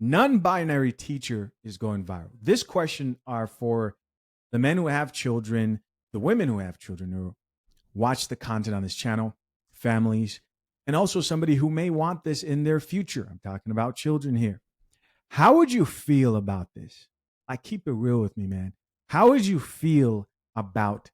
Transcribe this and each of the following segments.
Non-binary teacher is going viral. This question are for the men who have children, the women who have children who watch the content on this channel, families, and also somebody who may want this in their future. I'm talking about children here. How would you feel about this? I keep it real with me, man. How would you feel about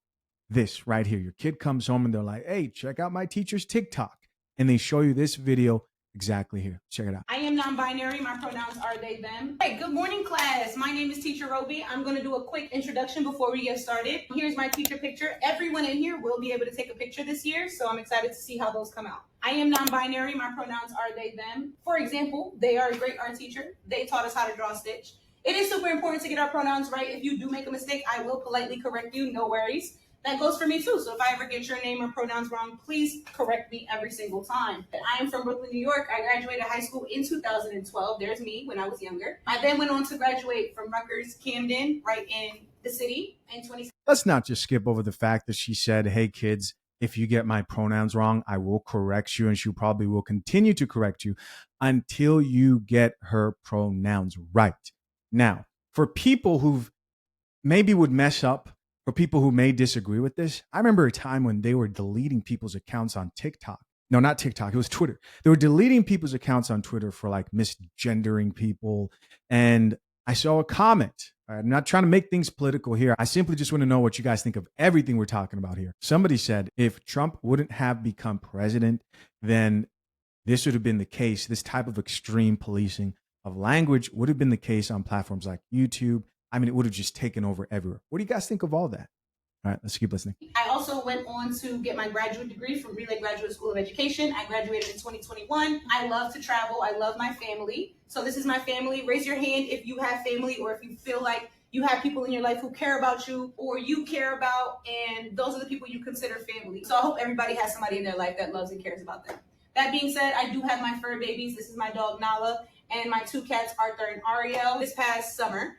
this right here? Your kid comes home and they're like, hey, check out my teacher's TikTok. And they show you this video exactly here. Check it out. I am non-binary. My pronouns are they, them. Hey, good morning, class. My name is Teacher Roby. I'm going to do a quick introduction before we get started. Here's my teacher picture. Everyone in here will be able to take a picture this year, so I'm excited to see how those come out. I am non-binary. My pronouns are they, them. For example, they are a great art teacher. They taught us how to draw a stitch. It is super important to get our pronouns right. If you do make a mistake, I will politely correct you. No worries. That goes for me too. So if I ever get your name or pronouns wrong, please correct me every single time. I am from Brooklyn, New York. I graduated high school in 2012. There's me when I was younger. I then went on to graduate from Rutgers, Camden, right in the city in 20. Let's not just skip over the fact that she said, hey, kids, if you get my pronouns wrong, I will correct you. And she probably will continue to correct you until you get her pronouns right. Now, for people who maybe would mess up, for people who may disagree with this, I remember a time when they were deleting people's accounts on TikTok. No, not TikTok. It was Twitter. They were deleting people's accounts on Twitter for like misgendering people. And I saw a comment. I'm not trying to make things political here. I simply just want to know what you guys think of everything we're talking about here. Somebody said if Trump wouldn't have become president, then this would have been the case. This type of extreme policing of language would have been the case on platforms like YouTube. I mean, it would have just taken over everywhere. What do you guys think of all that? All right, let's keep listening. I also went on to get my graduate degree from Relay Graduate School of Education. I graduated in 2021. I love to travel. I love my family. So this is my family. Raise your hand if you have family or if you feel like you have people in your life who care about you or you care about, and those are the people you consider family. So I hope everybody has somebody in their life that loves and cares about them. That being said, I do have my fur babies. This is my dog Nala and my two cats, Arthur and Ariel. This past summer,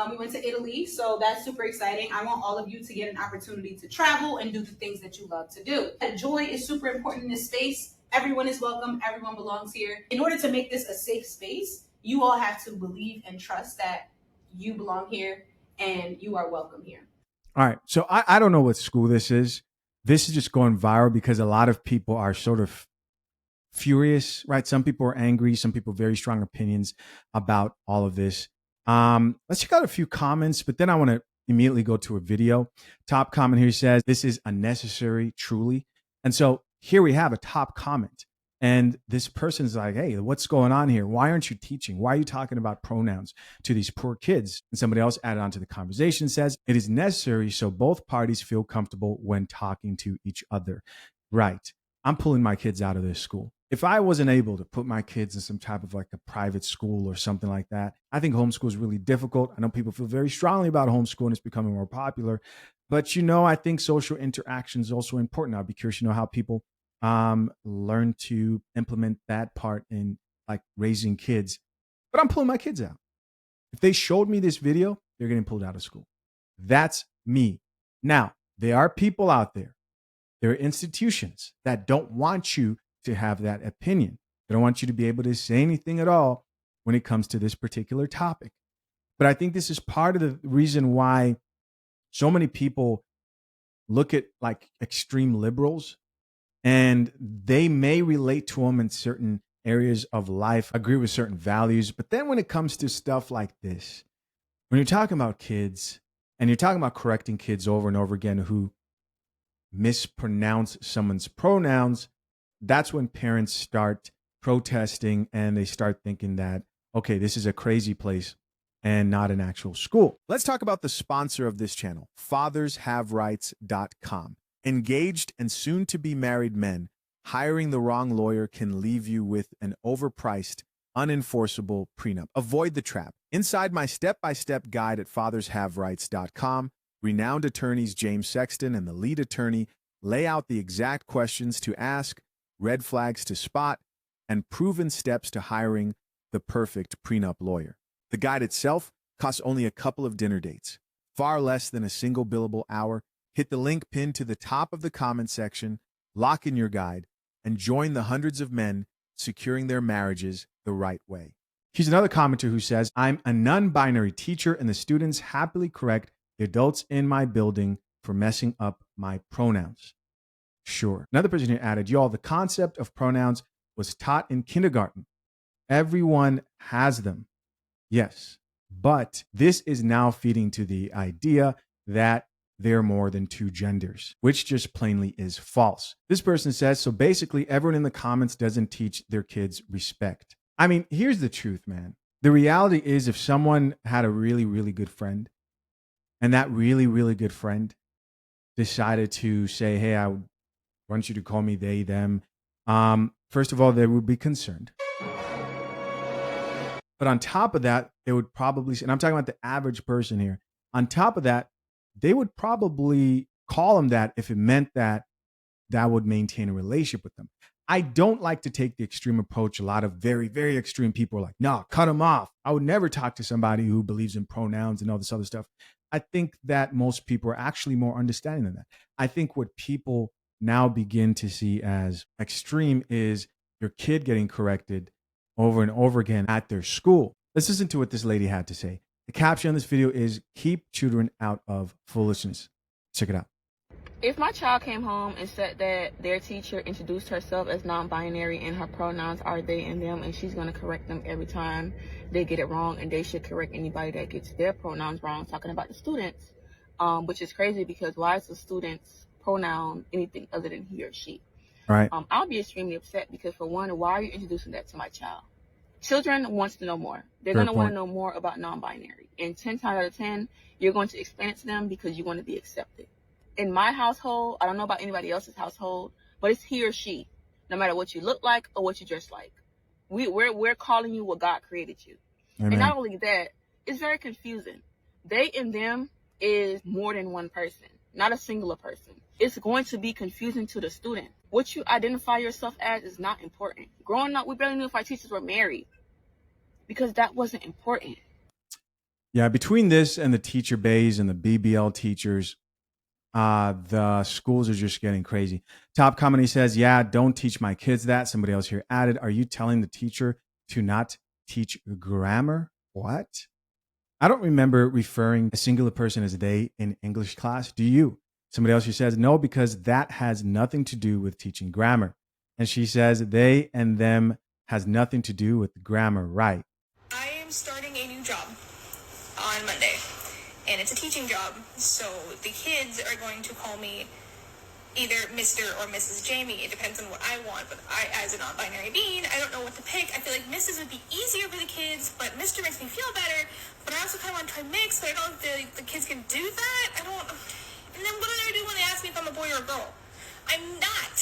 we went to Italy, so that's super exciting. I want all of you to get an opportunity to travel and do the things that you love to do. Joy is super important in this space. Everyone is welcome. Everyone belongs here. In order to make this a safe space, you all have to believe and trust that you belong here and you are welcome here. All right. So I don't know what school this is. This is just going viral because a lot of people are sort of furious, right? Some people are angry. Some people have very strong opinions about all of this. Let's check out a few comments, but then I want to immediately go to a video. Top comment here says, this is unnecessary, truly. And so here we have a top comment. And this person's like, hey, what's going on here? Why aren't you teaching? Why are you talking about pronouns to these poor kids? And somebody else added on to the conversation says, it is necessary so both parties feel comfortable when talking to each other. Right. I'm pulling my kids out of this school. If I wasn't able to put my kids in some type of like a private school or something like that, I think homeschool is really difficult. I know people feel very strongly about homeschool and it's becoming more popular. But, I think social interaction is also important. I'd be curious to know how people learn to implement that part in like raising kids. But I'm pulling my kids out. If they showed me this video, they're getting pulled out of school. That's me. Now, there are people out there. There are institutions that don't want you to have that opinion. They don't want you to be able to say anything at all when it comes to this particular topic. But I think this is part of the reason why so many people look at like extreme liberals and they may relate to them in certain areas of life, agree with certain values. But then when it comes to stuff like this, when you're talking about kids and you're talking about correcting kids over and over again who mispronounce someone's pronouns, that's when parents start protesting and they start thinking that, okay, this is a crazy place and not an actual school. Let's talk about the sponsor of this channel, fathershaverights.com. Engaged and soon to be married men, hiring the wrong lawyer can leave you with an overpriced, unenforceable prenup. Avoid the trap. Inside my step-by-step guide at fathershaverights.com, renowned attorneys James Sexton and the lead attorney lay out the exact questions to ask, red flags to spot, and proven steps to hiring the perfect prenup lawyer. The guide itself costs only a couple of dinner dates, far less than a single billable hour. Hit the link pinned to the top of the comment section, lock in your guide, and join the hundreds of men securing their marriages the right way. Here's another commenter who says, I'm a non-binary teacher and the students happily correct the adults in my building for messing up my pronouns. Sure. Another person here added, y'all, the concept of pronouns was taught in kindergarten. Everyone has them. Yes. But this is now feeding to the idea that there are more than two genders, which just plainly is false. This person says, so basically everyone in the comments doesn't teach their kids respect. I mean, here's the truth, man. The reality is if someone had a really, really good friend and that really, really good friend decided to say, hey, I want you to call me they, them, first of all, they would be concerned. But on top of that, they would probably, and I'm talking about the average person here, on top of that, they would probably call him that if it meant that that would maintain a relationship with them. I don't like to take the extreme approach. A lot of very, very extreme people are like, no, cut him off. I would never talk to somebody who believes in pronouns and all this other stuff. I think that most people are actually more understanding than that. I think what people now begin to see as extreme is your kid getting corrected over and over again at their school. Let's listen to what this lady had to say. The caption on this video is, keep children out of foolishness. Check it out. If my child came home and said that their teacher introduced herself as non-binary and her pronouns are they and them, and she's going to correct them every time they get it wrong, and they should correct anybody that gets their pronouns wrong, talking about the students, which is crazy because why is the student's pronoun anything other than he or she? Right. I'll be extremely upset because, for one, why are you introducing that to my child? Children wants to know more. They're going to want to know more about non-binary. And 10 times out of 10, you're going to explain it to them because you want to be accepted. In my household, I don't know about anybody else's household, but it's he or she, no matter what you look like or what you dress like. We're calling you what God created you. Amen. And not only that, it's very confusing. They and them is more than one person, not a singular person. It's going to be confusing to the student. What you identify yourself as is not important. Growing up, we barely knew if our teachers were married because that wasn't important. Yeah, between this and the teacher bays and the BBL teachers, the schools are just getting crazy. Top comment, he says, yeah, don't teach my kids that. Somebody else here added, are you telling the teacher to not teach grammar? What? I don't remember referring a singular person as they in English class. Do you? Somebody else here says, no, because that has nothing to do with teaching grammar. And she says, they and them has nothing to do with grammar, right? I am starting a new job on Monday, and it's a teaching job. So the kids are going to call me either Mr. or Mrs. Jamie. It depends on what I want, but I, as a non-binary being, I don't know what to pick. I feel like Mrs. would be easier for the kids, but Mr. makes me feel better. But I also kind of want to try mix, but I don't know if the kids can do that. I don't. And then what do they do when they ask me if I'm a boy or a girl? I'm not.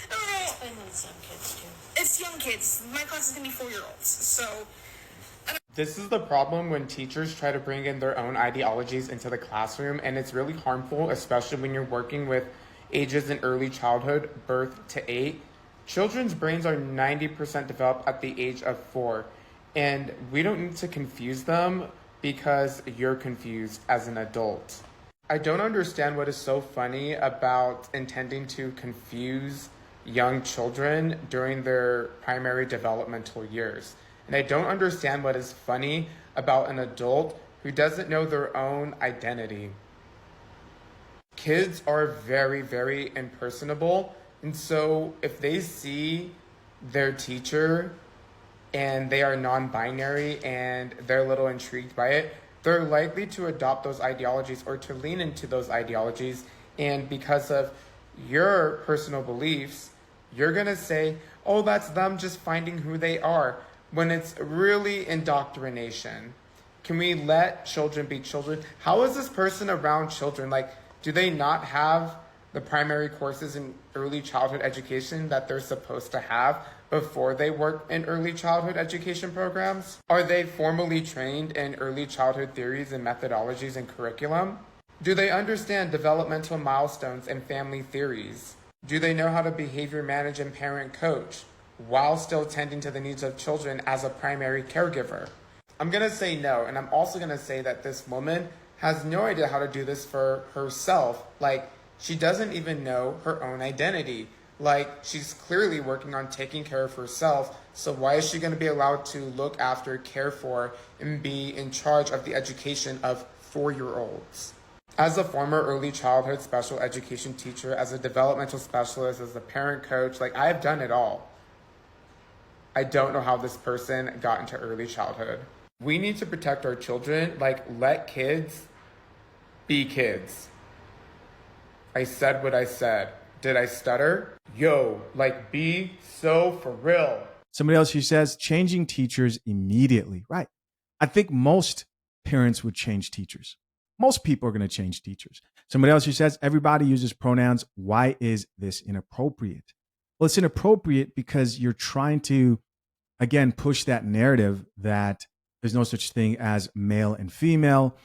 I don't know. I know it's young kids too. It's young kids. My class is going to be 4-year-olds, so. This is the problem when teachers try to bring in their own ideologies into the classroom, and it's really harmful, especially when you're working with ages in early childhood, birth to 8. Children's brains are 90% developed at the age of 4, and we don't need to confuse them because you're confused as an adult. I don't understand what is so funny about intending to confuse young children during their primary developmental years. And I don't understand what is funny about an adult who doesn't know their own identity. Kids are very, very impersonable. And so if they see their teacher and they are non-binary and they're a little intrigued by it, they're likely to adopt those ideologies or to lean into those ideologies. And because of your personal beliefs, you're going to say, oh, that's them just finding who they are, when it's really indoctrination. Can we let children be children? How is this person around children? Like, do they not have the primary courses in early childhood education that they're supposed to have before they work in early childhood education programs? Are they formally trained in early childhood theories and methodologies and curriculum? Do they understand developmental milestones and family theories? Do they know how to behavior manage and parent coach while still tending to the needs of children as a primary caregiver? I'm going to say no, and I'm also going to say that this woman has no idea how to do this for herself. Like, she doesn't even know her own identity. Like, she's clearly working on taking care of herself, so why is she going to be allowed to look after, care for, and be in charge of the education of 4-year-olds? As a former early childhood special education teacher, as a developmental specialist, as a parent coach, like, I've done it all. I don't know how this person got into early childhood. We need to protect our children. Like, let kids be kids. I said what I said. Did I stutter? Yo, like, be so for real. Somebody else who says changing teachers immediately. Right. I think most parents would change teachers. Most people are going to change teachers. Somebody else who says everybody uses pronouns. Why is this inappropriate? Well, it's inappropriate because you're trying to, again, push that narrative that there's no such thing as male and female,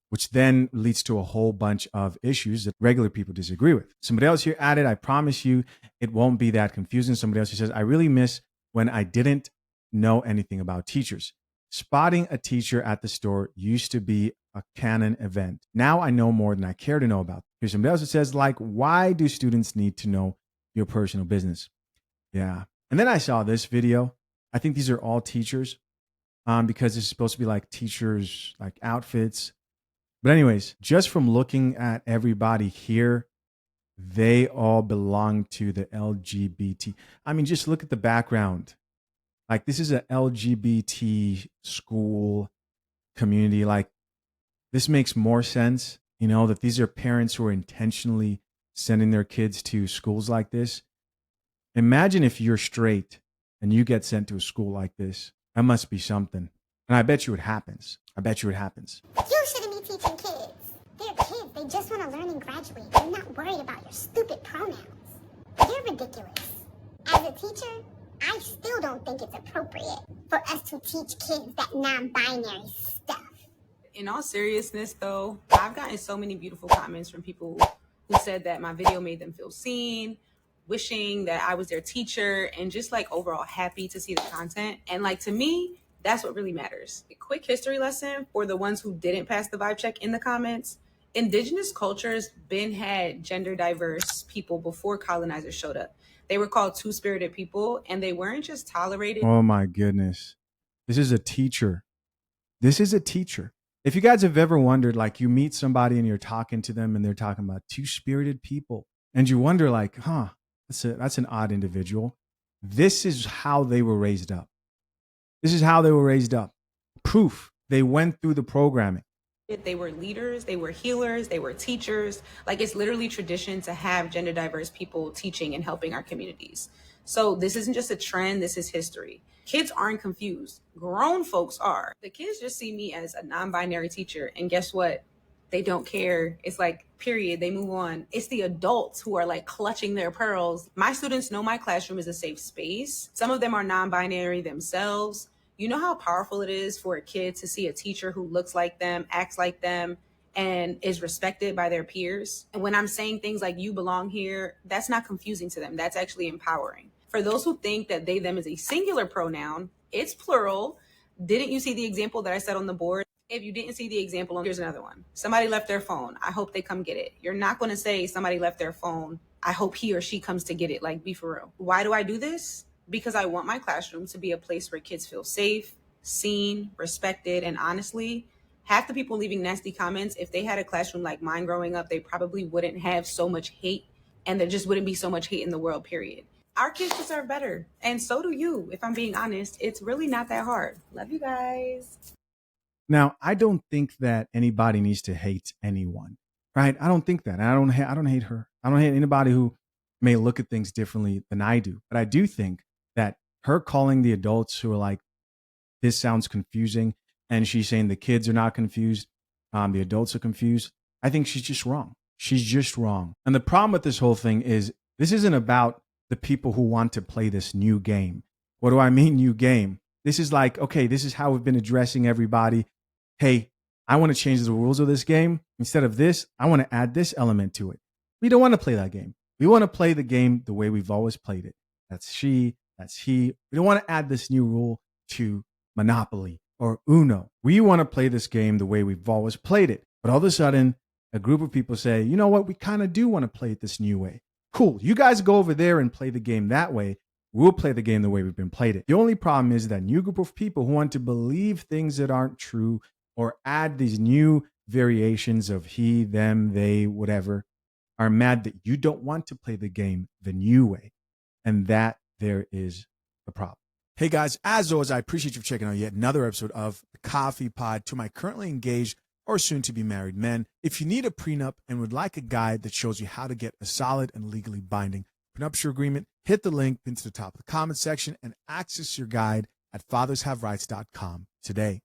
which then leads to a whole bunch of issues that regular people disagree with. Somebody else here added, I promise you it won't be that confusing. Somebody else who says, I really miss when I didn't know anything about teachers. Spotting a teacher at the store used to be a canon event. Now I know more than I care to know about. Here's somebody else who says, like, why do students need to know your personal business? Yeah. And then I saw this video. I think these are all teachers because it's supposed to be like teachers, like outfits. But anyways, just from looking at everybody here, they all belong to the LGBT. I mean, just look at the background. Like, this is an LGBT school community. Like, this makes more sense, you know, that these are parents who are intentionally sending their kids to schools like this. Imagine if you're straight and you get sent to a school like this. That must be something. And I bet you it happens. I bet you it happens. You shouldn't be teaching kids. They're kids. They just want to learn and graduate. They're not worried about your stupid pronouns. You're ridiculous. As a teacher, I still don't think it's appropriate for us to teach kids that non-binary stuff. In all seriousness, though, I've gotten so many beautiful comments from people who said that my video made them feel seen, wishing that I was their teacher, and just like overall happy to see the content. And like, to me, that's what really matters. A quick history lesson for the ones who didn't pass the vibe check in the comments. Indigenous cultures been had gender diverse people before colonizers showed up. They were called two-spirited people, and they weren't just tolerated. Oh my goodness. This is a teacher. This is a teacher. If you guys have ever wondered, like, you meet somebody and you're talking to them and they're talking about two-spirited people, and you wonder, like, that's an odd individual. This is how they were raised up. This is how they were raised up. Proof. They went through the programming. They were leaders, they were healers, they were teachers. Like, it's literally tradition to have gender diverse people teaching and helping our communities. So this isn't just a trend, this is history. Kids aren't confused. Grown folks are. The kids just see me as a non-binary teacher, and guess what? They don't care. It's like, period, they move on. It's the adults who are like clutching their pearls. My students know my classroom is a safe space. Some of them are non-binary themselves. You know how powerful it is for a kid to see a teacher who looks like them, acts like them, and is respected by their peers. And when I'm saying things like you belong here, that's not confusing to them. That's actually empowering. For those who think that they, them is a singular pronoun, it's plural. Didn't you see the example that I said on the board? If you didn't see the example, here's another one. Somebody left their phone. I hope they come get it. You're not going to say somebody left their phone. I hope he or she comes to get it. Like, be for real. Why do I do this? Because I want my classroom to be a place where kids feel safe, seen, respected, and honestly, half the people leaving nasty comments, if they had a classroom like mine growing up, they probably wouldn't have so much hate, and there just wouldn't be so much hate in the world, period. Our kids deserve better, and so do you, if I'm being honest. It's really not that hard. Love you guys. Now, I don't think that anybody needs to hate anyone, right? I don't think that. I don't hate her. I don't hate anybody who may look at things differently than I do. But I do think that her calling the adults who are like, this sounds confusing, and she's saying the kids are not confused, the adults are confused, I think she's just wrong. She's just wrong. And the problem with this whole thing is this isn't about the people who want to play this new game. What do I mean, new game? This is like, okay, this is how we've been addressing everybody. Hey, I want to change the rules of this game. Instead of this, I want to add this element to it. We don't want to play that game. We want to play the game the way we've always played it. That's she, that's he. We don't want to add this new rule to Monopoly or Uno. We want to play this game the way we've always played it. But all of a sudden, a group of people say, you know what? We kind of do want to play it this new way. Cool. You guys go over there and play the game that way. We'll play the game the way we've been played it. The only problem is that new group of people who want to believe things that aren't true or add these new variations of he, them, they, whatever, are mad that you don't want to play the game the new way. And that there is the problem. Hey guys, as always, I appreciate you checking out yet another episode of the Coffee Pod. To my currently engaged or soon to be married men, if you need a prenup and would like a guide that shows you how to get a solid and legally binding prenuptial agreement, hit the link pinned to the top of the comment section and access your guide at fathershaverights.com today.